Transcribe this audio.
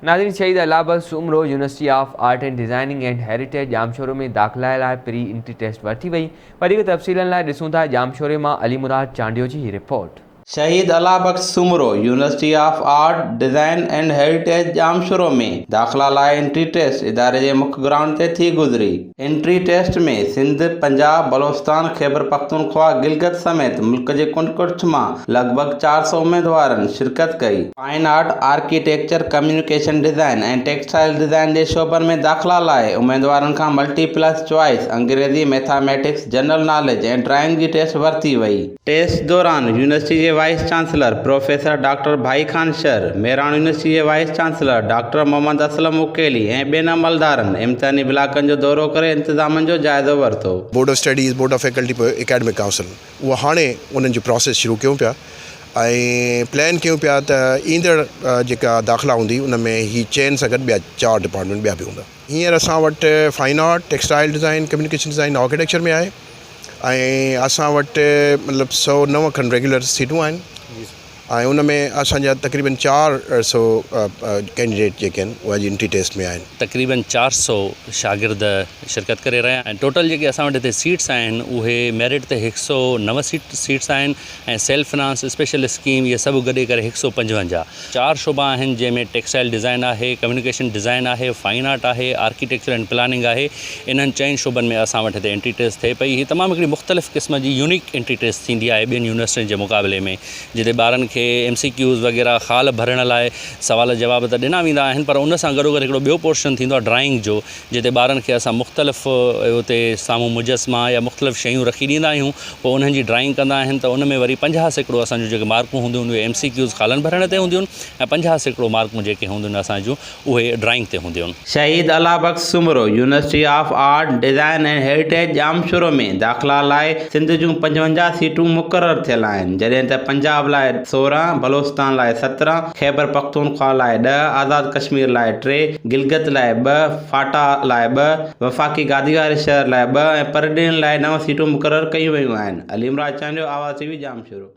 नाज़रीन, Shaheed Allah Bakhsh Soomro university of art and designing and heritage जामशोरे में दाख़िला लाइ प्री एंट्री टेस्ट वरिती वई। वधीक तफ़सीलनि लाइ ॾिसूं था जामशोरे मां अली मुराद चांडियो जी report. Shaheed Allah Bakhsh Soomro university of art design and heritage Jamshoro में दाख़िला लाइ एंट्री टेस्ट इदारे के मुख्य ग्राउंड से थी गुज़री। एंट्री टेस्ट में सिंध, पंजाब, बलोचिस्तान, खैबर पख्तूनख्वा, गिलगित समेत मुल्क के कुछ मां लगभग 400 उम्मीदवारन शिरकत कई। Fine art, architecture, communication design and textile design के शोबन में दाख़िला लाइ उम्मीदवारन का multiplies choice, Angrezi, mathematics, general knowledge and drawing की टेस्ट वरती वई। टेस्ट दौरान यूनिवर्सिटी के vice chancellor professor doctor Bhai Khan Shar, Mehran university के vice chancellor doctor Mohammad Aslam Uqaili ऐं ॿियनि अमलदारनि इम्तिहानी इलाक़नि जो दौरो करे इंतज़ामनि जो जाइज़ो वरितो। Board of studies, board of faculty academic council उहा हाणे उन्हनि जो प्रोसेस शुरू कयूं पिया ऐं प्लान कयूं पिया त ईंदड़ जेका दाख़िला हूंदी उन में ही चइनि सां गॾु ॿिया 4 डिपार्टमेंट ॿिया बि हूंदा। हींअर असां वटि fine art, textile design, communication design, architecture में आहे ऐं असां वटि मतिलबु 109 खनि रेगुलर सीटूं आहिनि ऐं उन में असांजा तक़रीबन 400 कैंडिडेट जेके आहिनि उहा एंट्री टेस्ट में आहिनि। तक़रीबन 400 शागिर्द शिरकत करे रहिया आहिनि ऐं टोटल जेके असां वटि हिते सीट्स आहिनि उहे मेरिट ते 109 सीट्स आहिनि ऐं सेल्फ फिनांस, स्पेशल स्कीम, इहे सभु गॾे करे 155। 4 शोबा आहिनि जंहिंमें टेक्सटाइल डिज़ाइन आहे, कम्युनिकेशन डिज़ाइन आहे, फाइन आर्ट आहे, आर्किटेक्चर एंड प्लानिंग आहे। इन्हनि 4 शोबनि में असां वटि हिते एंट्री टेस्ट थिए पई। हीअ तमामु हिकिड़ी मुख़्तलिफ़ क़िस्म जी यूनिक एंट्री टेस्ट थींदी आहे ॿियनि यूनिवर्सिटियुनि जे मुक़ाबले में, जिते ॿारनि खे MCQs वग़ैरह खाल भरण लाइ सवाल जवाब त ॾिना वेंदा आहिनि, पर उन सां गॾोगॾु हिकिड़ो ॿियो पोर्शन थींदो आहे ड्राइंग जो, जिते ॿारनि खे असां मुख़्तलिफ़ उते साम्हूं मुजस्मा या मुख़्तलिफ़ शयूं रखी ॾींदा आहियूं, पोइ उन्हनि जी ड्राइंग कंदा आहिनि त उन में वरी 50% असांजूं जेके मार्कूं हूंदियूं आहिनि उहे MCQs खालनि भरण ते हूंदियूं आहिनि ऐं 50% मार्कूं जेके हूंदियूं आहिनि असांजूं उहे ड्राइंग ते हूंदियूं आहिनि। Shaheed Allah Bakhsh Soomro university of art design and heritage Jamshoro में दाख़िला लाइ सिंध जूं 55 सीटूं मुक़ररु थियल आहिनि, जॾहिं त पंजाब लाइ 16, बलोचिस्तान लाइ 17, खैबर पख्तूनख्वा लाइ 10, आज़ाद कश्मीर लाइ 3, गिलगित लाइ 2, फाटा लाइ 2, वफ़ाक़ी गादीवार शहर लाइ 2 ऐं परॾेहनि लाइ 9 सीटूं मुक़ररु कयूं वयूं आहिनि। अली मुराद चांडियो, आवाज़ TV, जामशोरो।